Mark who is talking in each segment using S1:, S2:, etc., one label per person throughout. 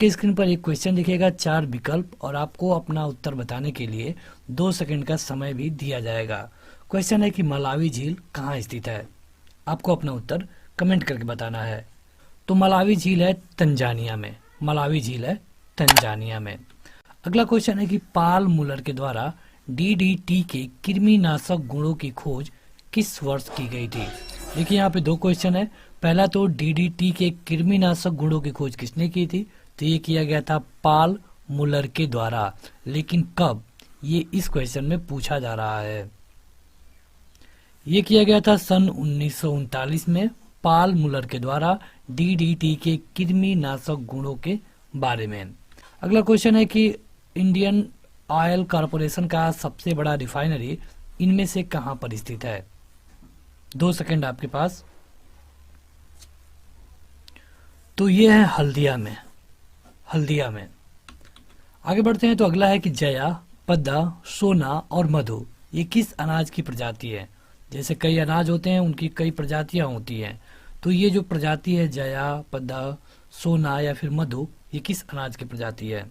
S1: आपके स्क्रीन पर एक क्वेश्चन दिखेगा, 4 विकल्प, और आपको अपना उत्तर बताने के लिए 2 सेकंड का समय भी दिया जाएगा। क्वेश्चन है कि मलावी झील कहाँ स्थित है। आपको अपना उत्तर कमेंट करके बताना है। तो मलावी झील है तंजानिया में। मलावी झील है तंजानिया में। अगला क्वेश्चन है कि पाल मुलर के द्वारा डीडीटी के कृमिनाशक गुणों की खोज किस वर्ष की गई थी। देखिए यहाँ पे 2 क्वेश्चन है। पहला तो डीडीटी के कृमिनाशक गुणों की खोज किसने की थी, तो ये किया गया था पाल मुलर के द्वारा। लेकिन कब, ये इस क्वेश्चन में पूछा जा रहा है। ये किया गया था सन 1939 में पाल मुलर के द्वारा डीडीटी के कृमिनाशक गुणों के बारे में। अगला क्वेश्चन है कि इंडियन ऑयल कॉरपोरेशन का सबसे बड़ा रिफाइनरी इनमें से कहां पर स्थित है। 2 सेकंड आपके पास। तो ये है हल्दिया में। हल्दिया में। आगे बढ़ते हैं। तो अगला है कि जया, पद्दा, सोना और मधु ये किस अनाज की प्रजाति है। जैसे कई अनाज होते हैं, उनकी कई प्रजातियां होती हैं। तो ये जो प्रजाति है जया, पद्दा, सोना या फिर मधु, ये किस अनाज की प्रजाति है।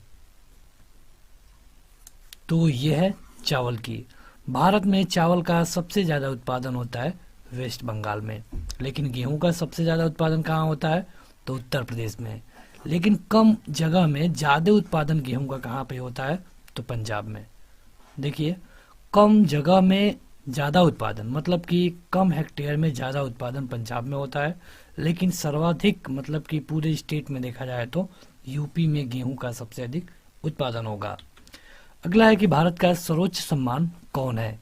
S1: तो ये है चावल की। भारत में चावल का सबसे ज्यादा उत्पादन होता है वेस्ट बंगाल में। लेकिन गेहूं का सबसे ज्यादा उत्पादन कहाँ होता है, तो उत्तर प्रदेश में। लेकिन कम जगह में ज्यादा उत्पादन गेहूं का कहाँ पे होता है, तो पंजाब में। देखिए, कम जगह में ज्यादा उत्पादन मतलब कि कम हेक्टेयर में ज्यादा उत्पादन पंजाब में होता है। लेकिन सर्वाधिक मतलब कि पूरे स्टेट में देखा जाए तो यूपी में गेहूं का सबसे अधिक उत्पादन होगा। अगला है कि भारत का सर्वोच्च सम्मान कौन है।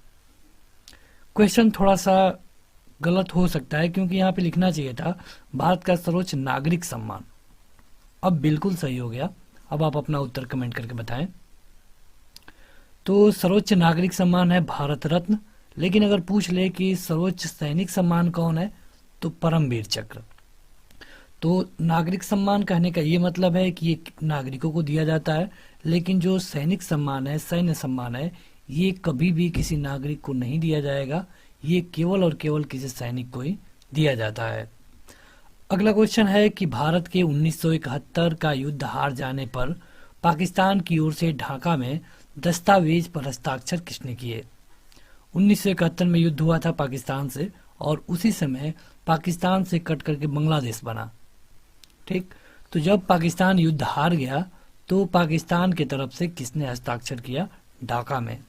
S1: क्वेश्चन थोड़ा सा गलत हो सकता है, क्योंकि यहाँ पे लिखना चाहिए था भारत का सर्वोच्च नागरिक सम्मान। अब बिल्कुल सही हो गया। अब आप अपना उत्तर कमेंट करके बताएं। तो सर्वोच्च नागरिक सम्मान है भारत रत्न। लेकिन अगर पूछ ले कि सर्वोच्च सैनिक सम्मान कौन है, तो परमवीर चक्र। तो नागरिक सम्मान कहने का ये मतलब है कि ये नागरिकों को दिया जाता है। लेकिन जो सैनिक सम्मान है, सैन्य सम्मान है, ये कभी भी किसी नागरिक को नहीं दिया जाएगा। ये केवल और केवल किसी सैनिक को ही दिया जाता है। अगला क्वेश्चन है कि भारत के 1971 का युद्ध हार जाने पर पाकिस्तान की ओर से ढाका में दस्तावेज पर हस्ताक्षर किसने किए। 1971 में युद्ध हुआ था पाकिस्तान से, और उसी समय पाकिस्तान से कट करके बांग्लादेश बना। ठीक, तो जब पाकिस्तान युद्ध हार गया तो पाकिस्तान की तरफ से किसने हस्ताक्षर किया, ढाका में।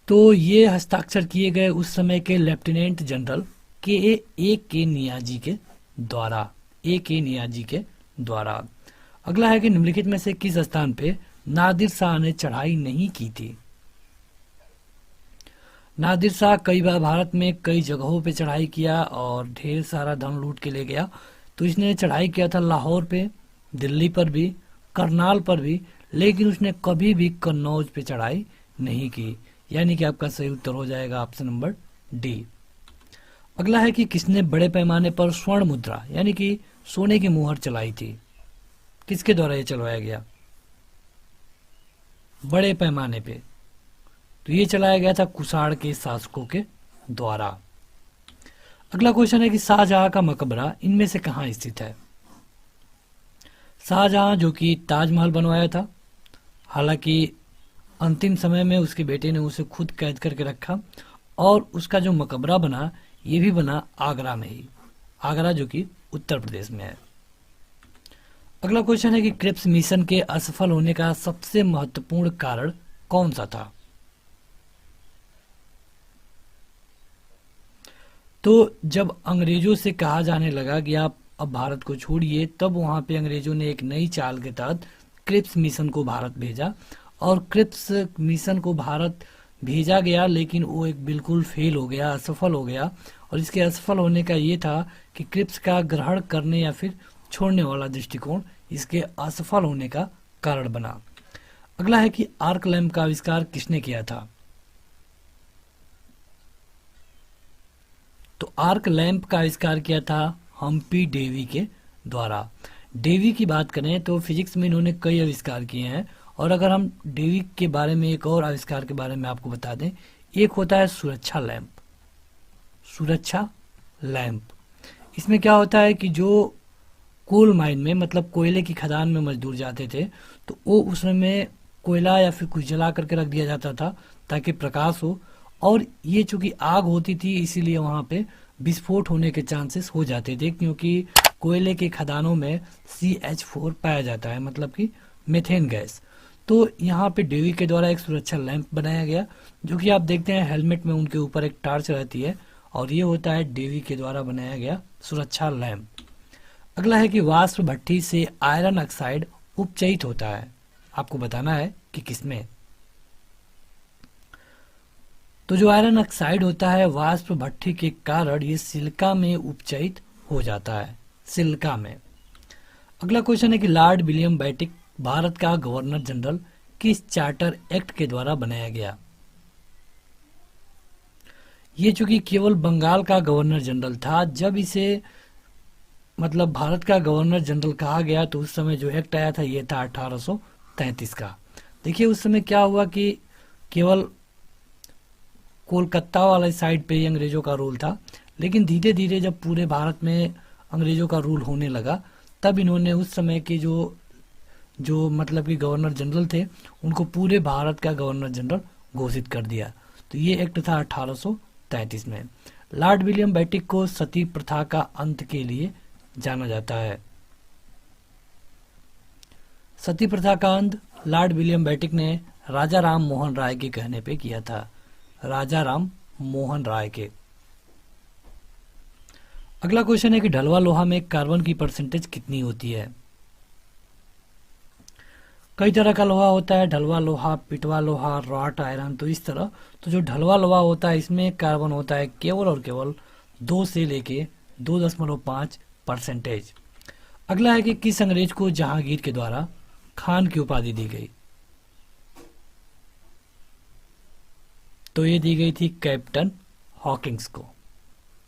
S1: तो ये हस्ताक्षर किए गए उस समय के लेफ्टिनेंट जनरल के नियाजी के द्वारा। के नियाजी के द्वारा। अगला है कि निम्नलिखित में से किस स्थान पे नादिर शाह ने चढ़ाई नहीं की थी। नादिर शाह कई बार भारत में कई जगहों पे चढ़ाई किया और ढेर सारा धन लूट के ले गया। तो इसने चढ़ाई किया था लाहौर पे, दिल्ली पर भी, करनाल पर भी, लेकिन उसने कभी भी कन्नौज पे चढ़ाई नहीं की। यानी कि आपका सही उत्तर हो जाएगा ऑप्शन नंबर डी। अगला है कि किसने बड़े पैमाने पर स्वर्ण मुद्रा यानी कि सोने की मुहर चलाई थी। किसके द्वारा यह चलवाया गया बड़े पैमाने पे, तो ये चलाया गया था कुषाण के शासकों के द्वारा। अगला क्वेश्चन है कि शाहजहां का मकबरा इनमें से कहां स्थित है। शाहजहां जो कि ताजमहल बनवाया था, हालांकि अंतिम समय में उसके बेटे ने उसे खुद कैद करके रखा, और उसका जो मकबरा बना ये भी बना आगरा में ही। आगरा जो कि उत्तर प्रदेश में है। अगला क्वेश्चन है कि क्रिप्स मिशन के असफल होने का सबसे महत्वपूर्ण कारण कौन सा था। तो जब अंग्रेजों से कहा जाने लगा कि आप अब भारत को छोड़िए, तब वहां पे अंग्रेजों ने एक नई चाल के तहत क्रिप्स मिशन को भारत भेजा, और क्रिप्स मिशन को भारत भेजा गया, लेकिन वो एक बिल्कुल फेल हो गया, असफल हो गया। और इसके असफल होने का ये था कि क्रिप्स का ग्रहण करने या फिर छोड़ने वाला दृष्टिकोण इसके असफल होने का कारण बना। अगला है कि आर्क लैंप का आविष्कार किसने किया था। तो आर्क लैंप का आविष्कार किया था हम्पी डेवी के द्वारा। डेवी की बात करें तो फिजिक्स में इन्होंने कई आविष्कार किए हैं, और अगर हम डेवी के बारे में एक और आविष्कार के बारे में आपको बता दें, एक होता है सुरक्षा लैंप। सुरक्षा लैंप, इसमें क्या होता है कि जो कोल माइन में, मतलब कोयले की खदान में मजदूर जाते थे, तो वो उसमें कोयला या फिर कुछ जला करके रख दिया जाता था ताकि प्रकाश हो। और ये चूंकि आग होती थी इसीलिए वहां पे विस्फोट होने के चांसेस हो जाते थे, क्योंकि कोयले के खदानों में CH4 पाया जाता है, मतलब कि मीथेन गैस। तो यहाँ पे डेवी के द्वारा एक सुरक्षा लैंप बनाया गया, जो कि आप देखते हैं हेलमेट में उनके ऊपर एक टार्च रहती है, और ये होता है डेवी के द्वारा बनाया गया सुरक्षा लैंप। अगला है कि वाष्प भट्टी से आयरन ऑक्साइड उपचयित होता है। आपको बताना है कि किसमें। तो जो आयरन ऑक्साइड होता है वाष्प भट्टी के कारण ये सिलिका में उपचयित हो जाता है, सिलिका में। अगला क्वेश्चन है कि लॉर्ड विलियम बेंटिक भारत का गवर्नर जनरल किस चार्टर एक्ट के द्वारा बनाया गया। ये चूंकि केवल बंगाल का गवर्नर जनरल था, जब इसे मतलब भारत का गवर्नर जनरल कहा गया तो उस समय जो एक्ट आया था ये था 1833 का। देखिए उस समय क्या हुआ कि केवल कोलकाता वाले साइड पे ही अंग्रेजों का रूल था, लेकिन धीरे धीरे जब पूरे भारत में अंग्रेजों का रूल होने लगा तब इन्होंने उस समय के जो मतलब कि गवर्नर जनरल थे उनको पूरे भारत का गवर्नर जनरल घोषित कर दिया। तो ये एक्ट था 1833 में। लॉर्ड विलियम बेंटिक को सती प्रथा का अंत के लिए जाना जाता है। सती प्रथा का अंत लॉर्ड विलियम बेंटिक ने राजा राम मोहन राय के कहने पे किया था, राजा राम मोहन राय के। अगला क्वेश्चन है कि ढलवा लोहा में कार्बन की परसेंटेज कितनी होती है। कई तरह का लोहा होता है, ढलवा लोहा, पिटवा लोहा, रॉट आयरन। तो इस तरह तो जो ढलवा लोहा होता है इसमें कार्बन होता है केवल और केवल 2 से लेके 2.5%। अगला है कि किस अंग्रेज को जहांगीर के द्वारा खान की उपाधि दी गई। तो ये दी गई थी कैप्टन हॉकिंग्स को।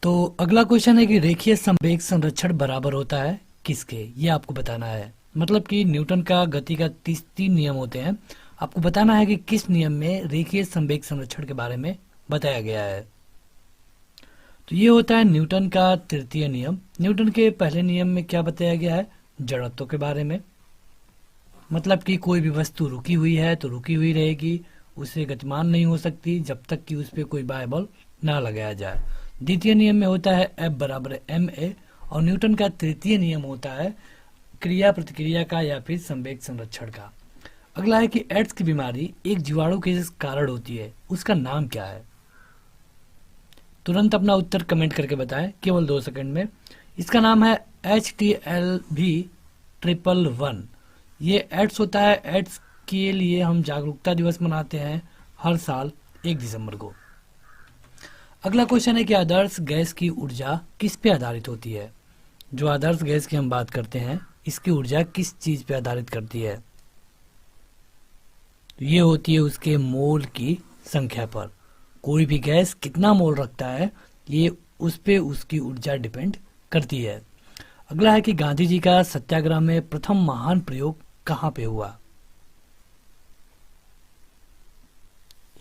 S1: तो अगला क्वेश्चन है कि रेखीय संवेग संरक्षण बराबर होता है किसके, ये आपको बताना है। मतलब कि न्यूटन का गति का 3 नियम होते हैं, आपको बताना है कि किस नियम में रेखीय संवेग संरक्षण के बारे में बताया गया है। तो ये होता है न्यूटन का तृतीय नियम। न्यूटन के पहले नियम में क्या बताया गया है, जड़त्व के बारे में। मतलब कि कोई भी वस्तु रुकी हुई है तो रुकी हुई रहेगी, उसे गतिमान नहीं हो सकती जब तक कि उस पर कोई बाह्य बल ना लगाया जाए। द्वितीय नियम में होता है F बराबर ma, और न्यूटन का तृतीय नियम होता है क्रिया प्रतिक्रिया का या फिर संवेग संरक्षण का। अगला है कि एड्स की बीमारी एक जीवाणु के कारण होती है, उसका नाम क्या है। तुरंत अपना उत्तर कमेंट करके बताएं, केवल 2 सेकंड में। इसका नाम है HTLV111। ये एड्स होता है। एड्स के लिए हम जागरूकता दिवस मनाते हैं हर साल 1 दिसंबर को। अगला क्वेश्चन है कि आदर्श गैस की ऊर्जा किस पे आधारित होती है। जो आदर्श गैस की हम बात करते हैं इसकी ऊर्जा किस चीज पे आधारित करती है। ये होती है उसके मोल की संख्या पर। कोई भी गैस कितना मोल रखता है ये उस पे उसकी ऊर्जा डिपेंड करती है। अगला है कि गांधी जी का सत्याग्रह में प्रथम महान प्रयोग कहाँ पे हुआ।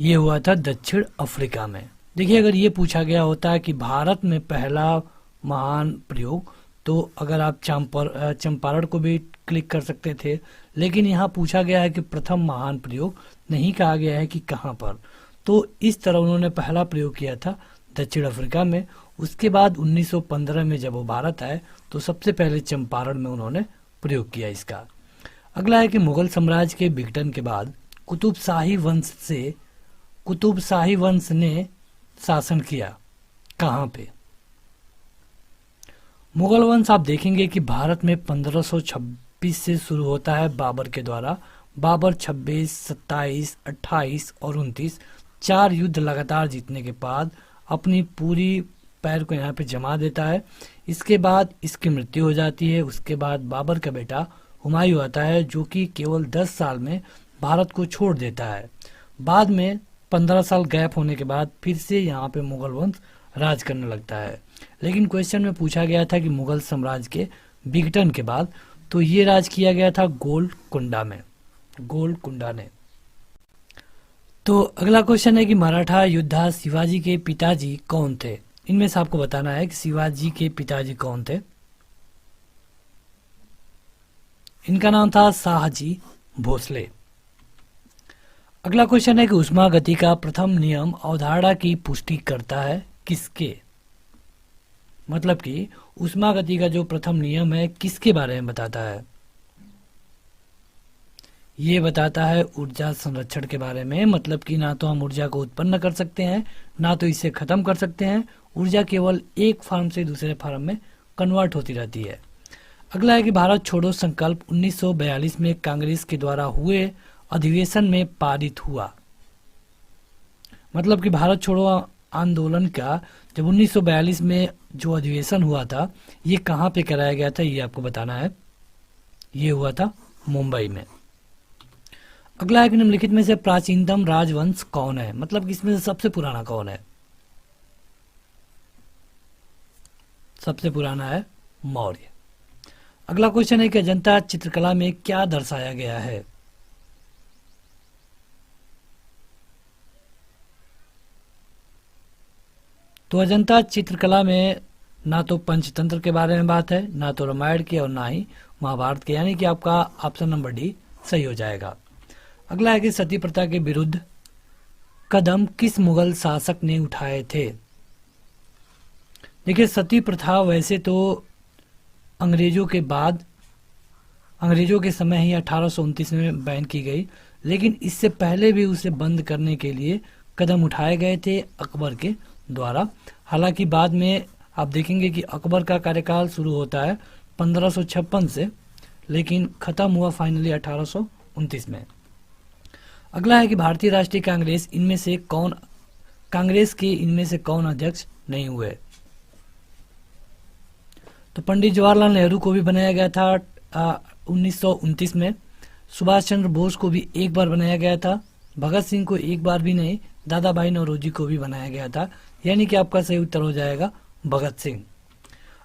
S1: ये हुआ था दक्षिण अफ्रीका में। देखिए अगर ये पूछा गया होता है कि भारत में पहला महान प्रयोग, तो अगर आप चंपारण को भी क्लिक कर सकते थे, लेकिन यहाँ पूछा गया है कि प्रथम महान प्रयोग, नहीं कहा गया है कि कहाँ पर। तो इस तरह उन्होंने पहला प्रयोग किया था दक्षिण अफ्रीका में। उसके बाद 1915 में जब वो भारत आए तो सबसे पहले चंपारण में उन्होंने प्रयोग किया इसका। अगला है कि मुगल साम्राज्य के विघटन के बाद कुतुबशाही वंश ने शासन किया कहाँ पे। मुगल वंश आप देखेंगे कि भारत में 1526 से शुरू होता है बाबर के द्वारा। बाबर 26, 27, 28 और 29 4 युद्ध लगातार जीतने के बाद अपनी पूरी पैर को यहाँ पे जमा देता है। इसके बाद इसकी मृत्यु हो जाती है। उसके बाद बाबर का बेटा हुमायूं आता है जो कि केवल 10 साल में भारत को छोड़ देता है। बाद में 15 साल गैप होने के बाद फिर से यहाँ पे मुगल वंश राज करने लगता है। लेकिन क्वेश्चन में पूछा गया था कि मुगल साम्राज्य के विघटन के बाद, तो ये राज किया गया था गोलकुंडा ने। तो अगला क्वेश्चन है कि मराठा योद्धा शिवाजी के पिताजी कौन थे। इनमें से आपको बताना है कि शिवाजी के पिताजी कौन थे। इनका नाम था शाहजी भोसले। अगला क्वेश्चन है कि ऊष्मागति का प्रथम नियम अवधारणा की पुष्टि करता है किसके? मतलब कि ऊष्मागति का जो प्रथम नियम है किसके बारे में बताता है? ये बताता है ऊर्जा संरक्षण के बारे में। मतलब कि ना तो हम ऊर्जा को उत्पन्न कर सकते हैं, ना तो इसे खत्म कर सकते हैं। ऊर्जा केवल एक फॉर्म से दूसरे फॉर्म में कन्वर्ट होती रहती है। अगला है कि भारत छोड़ो संकल्प 1942 में कांग्रेस के द्वारा हुए अधिवेशन में पारित हुआ। मतलब कि भारत छोड़ो आंदोलन का जब 1942 में जो अधिवेशन हुआ था, ये कहाँ पे कराया गया था, ये आपको बताना है। ये हुआ था मुंबई में। अगला है कि निम्नलिखित में से प्राचीनतम राजवंश कौन है? मतलब कि इसमें से सबसे पुराना कौन है? सबसे पुराना है मौर्य। अगला क्वेश्चन है कि अजंता चित्रकला में क्या दर्शाया गया है? तो अजंता चित्रकला में ना तो पंचतंत्र के बारे में बात है, ना तो रामायण की और ना ही महाभारत के, यानी कि आपका ऑप्शन नंबर डी सही हो जाएगा। अगला है कि सती प्रथा के विरुद्ध कदम किस मुगल शासक ने उठाए थे? देखिए, सती प्रथा वैसे तो अंग्रेजों के समय ही 1829 में बैन की गई, लेकिन इससे पहले भी उसे बंद करने के लिए कदम उठाए गए थे अकबर के द्वारा। हालांकि बाद में आप देखेंगे कि अकबर का कार्यकाल शुरू होता है 1556 से, लेकिन खत्म हुआ फाइनली 1829 में। अगला है कि भारतीय राष्ट्रीय कांग्रेस इनमें से कौन अध्यक्ष नहीं हुए? तो पंडित जवाहरलाल नेहरू को भी बनाया गया था 1929 में। सुभाष चंद्र बोस को भी एक बार बनाया गया था। भगत सिंह को एक बार भी नहीं, दादा भाई नौरोजी को भी बनाया गया था। यानी कि आपका सही उत्तर हो जाएगा भगत सिंह।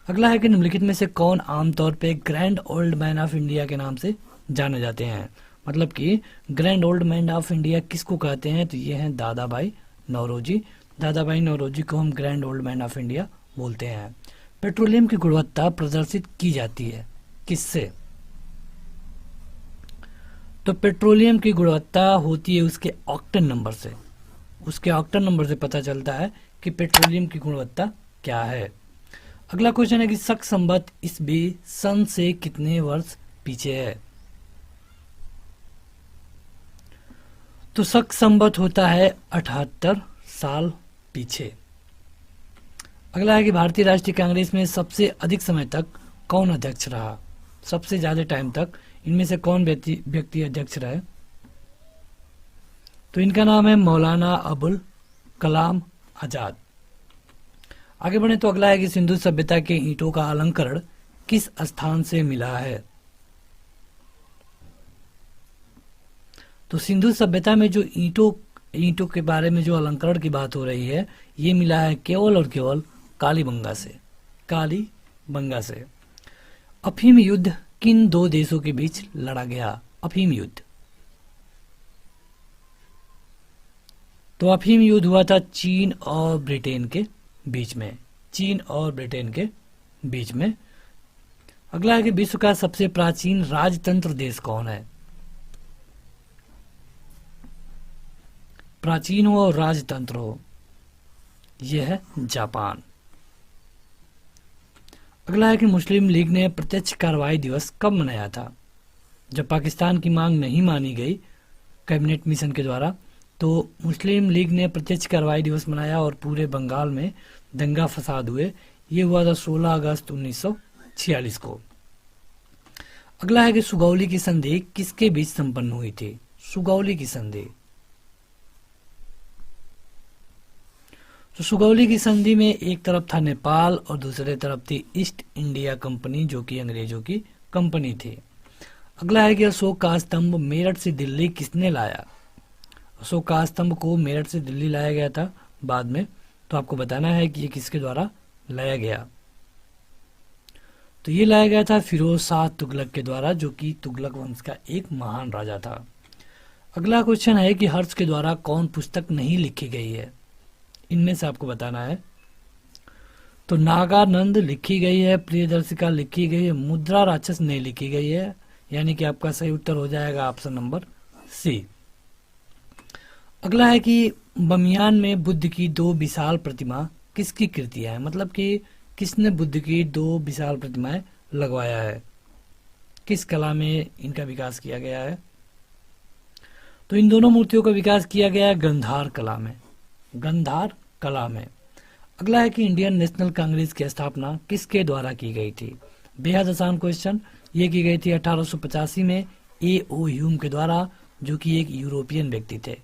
S1: अगला है कि निम्नलिखित में से कौन आमतौर पे grand old man of India के नाम से जाने जाते हैं? मतलब कि grand old man of India किसको कहते हैं? तो ये हैं दादा भाई नौरोजी। दादा भाई नौरोजी को हम grand old man of India बोलते हैं। पेट्रोलियम की गुणवत्ता प्रदर्शित की जाती है किससे? तो पेट्रोलियम की गुणवत्ता होती है उसके ऑक्टेन नंबर से। उसके ऑक्टेन नंबर से पता चलता है कि पेट्रोलियम की गुणवत्ता क्या है। अगला क्वेश्चन है कि शक संवत ईस्वी सन से कितने वर्ष पीछे है? तो शक संवत होता है 78 साल पीछे। अगला है कि भारतीय राष्ट्रीय कांग्रेस में सबसे अधिक समय तक कौन अध्यक्ष रहा? सबसे ज्यादा टाइम तक इनमें से कौन व्यक्ति अध्यक्ष रहे? तो इनका नाम है मौलाना अबुल कलाम आजाद। आगे बढ़े तो अगला है कि सिंधु सभ्यता के ईंटों का अलंकरण किस स्थान से मिला है? तो सिंधु सभ्यता में जो ईंटों के बारे में जो अलंकरण की बात हो रही है, ये मिला है केवल और केवल कालीबंगा से। अफीम युद्ध किन दो देशों के बीच लड़ा गया? अफीम युद्ध। तो अफीम युद्ध हुआ था चीन और ब्रिटेन के बीच में। अगला है कि विश्व का सबसे प्राचीन राजतंत्र देश कौन है? प्राचीन हो और राजतंत्र हो, यह है जापान। अगला है कि मुस्लिम लीग ने प्रत्यक्ष कार्रवाई दिवस कब मनाया था? जब पाकिस्तान की मांग नहीं मानी गई कैबिनेट मिशन के द्वारा, तो मुस्लिम लीग ने प्रत्यक्ष कार्रवाई दिवस मनाया और पूरे बंगाल में दंगा फसाद हुए। ये हुआ था 16 अगस्त 1946 को। अगला है कि सुगौली की संधि किसके बीच संपन्न हुई थी? सुगौली की संधि। तो सुगौली की संधि में एक तरफ था नेपाल और दूसरे तरफ थी ईस्ट इंडिया कंपनी, जो कि अंग्रेजों की कंपनी थी। अगला है कि अशोक का स्तंभ मेरठ से दिल्ली किसने लाया? अशोक का स्तंभ को मेरठ से दिल्ली लाया गया था बाद में, तो आपको बताना है कि ये किसके द्वारा लाया गया। तो ये लाया गया था फिरोज शाह तुगलक के द्वारा, जो कि तुगलक वंश का एक महान राजा था। अगला क्वेश्चन है कि हर्ष के द्वारा कौन पुस्तक नहीं लिखी गई है? इनमें से आपको बताना है। तो नागानंद लिखी गई है, प्रियदर्शिका लिखी गई है, मुद्रा राक्षस नहीं लिखी गई है, यानी कि आपका सही उत्तर हो जाएगा ऑप्शन नंबर सी। अगला है कि बमियान में बुद्ध की दो विशाल प्रतिमा किसकी कृतियां है, मतलब कि किसने बुद्ध की दो विशाल प्रतिमाएं लगवाया है, किस कला में इनका विकास किया गया है। तो इन दोनों मूर्तियों का विकास किया गया है गंधार कला में, गंधार कला में। अगला है कि इंडियन नेशनल कांग्रेस की स्थापना किसके द्वारा की गई थी। बेहद आसान क्वेश्चन, ये की गई थी 1885 में A.O. ह्यूम के द्वारा, जो कि एक यूरोपियन व्यक्ति थे।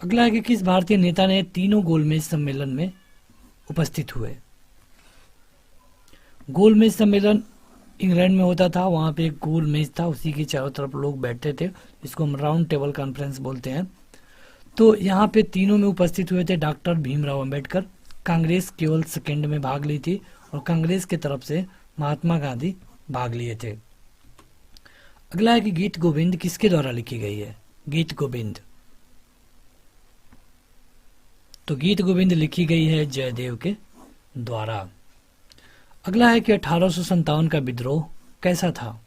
S1: अगला है कि किस भारतीय नेता ने तीनों गोलमेज सम्मेलन में उपस्थित हुए। गोलमेज सम्मेलन इंग्लैंड में होता था, वहां पे एक गोल मेज था, उसी के चारों तरफ लोग बैठते थे, इसको हम राउंड टेबल कॉन्फ्रेंस बोलते हैं। तो यहाँ पे तीनों में उपस्थित हुए थे डॉक्टर भीमराव अंबेडकर। कांग्रेस केवल सेकेंड में भाग ली थी और कांग्रेस की तरफ से महात्मा गांधी भाग लिए थे। अगला है कि गीत गोविंद किसके द्वारा लिखी गई है। गीत गोविंद, तो गीत गोविंद लिखी गई है जयदेव के द्वारा। अगला है कि 1857 का विद्रोह कैसा था।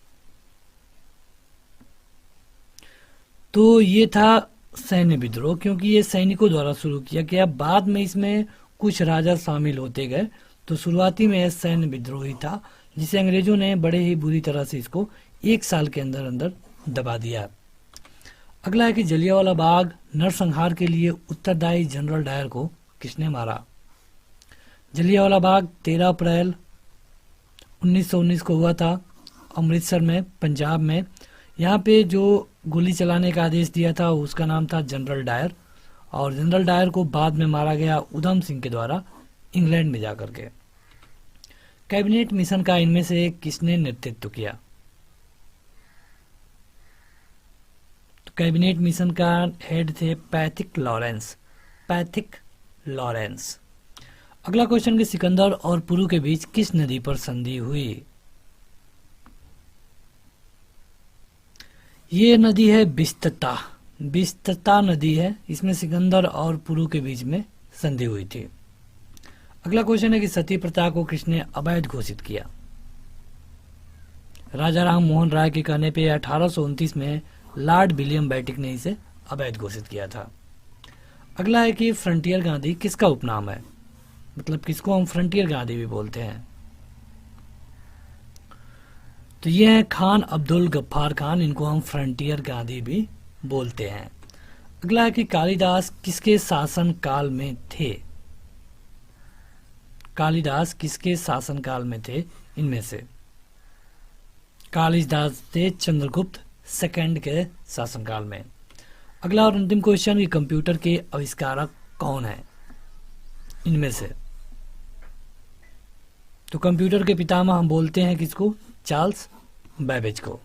S1: तो ये था सैन्य विद्रोह, क्योंकि ये सैनिकों द्वारा शुरू किया गया, बाद में इसमें कुछ राजा शामिल होते गए। तो शुरुआती में सैन्य विद्रोह ही था, जिसे अंग्रेजों ने बड़े ही बुरी तरह से इसको 1 साल के अंदर अंदर दबा दिया। अगला है कि जलियांवाला बाग नरसंहार के लिए उत्तरदायी जनरल डायर को किसने मारा। जलियांवाला बाग 13 अप्रैल 1919 को हुआ था, अमृतसर में, पंजाब में। यहाँ पे जो गोली चलाने का आदेश दिया था उसका नाम था जनरल डायर, और जनरल डायर को बाद में मारा गया उधम सिंह के द्वारा इंग्लैंड में जाकर के। कैबिनेट मिशन का इनमें से किसने नेतृत्व किया। तो कैबिनेट मिशन का हेड थे पैथिक लॉरेंस, पैथिक लॉरेंस। अगला क्वेश्चन कि सिकंदर और पुरु के बीच किस नदी पर संधि हुई। ये नदी है बिस्तता, बिस्तता नदी है, इसमें सिकंदर और पुरु के बीच में संधि हुई थी। अगला क्वेश्चन है कि सती प्रथा को किसने अवैध घोषित किया। राजा राम मोहन राय के कहने पे 1829 में लॉर्ड विलियम बेटिक ने इसे अवैध घोषित किया था। अगला है कि फ्रंटियर गांधी किसका उपनाम है, मतलब किसको हम फ्रंटियर गांधी भी बोलते हैं। तो ये है खान अब्दुल गफ्फार खान, इनको हम फ्रंटियर गांधी भी बोलते हैं। अगला है कि कालिदास किसके शासन काल में थे। कालिदास किसके शासन काल में थे इनमें से। कालिदास थे चंद्रगुप्त सेकंड के शासनकाल में। अगला और अंतिम क्वेश्चन कि कंप्यूटर के आविष्कारक कौन है इनमें से। तो कंप्यूटर के पितामह हम बोलते हैं किसको, चार्ल्स बेबेज को।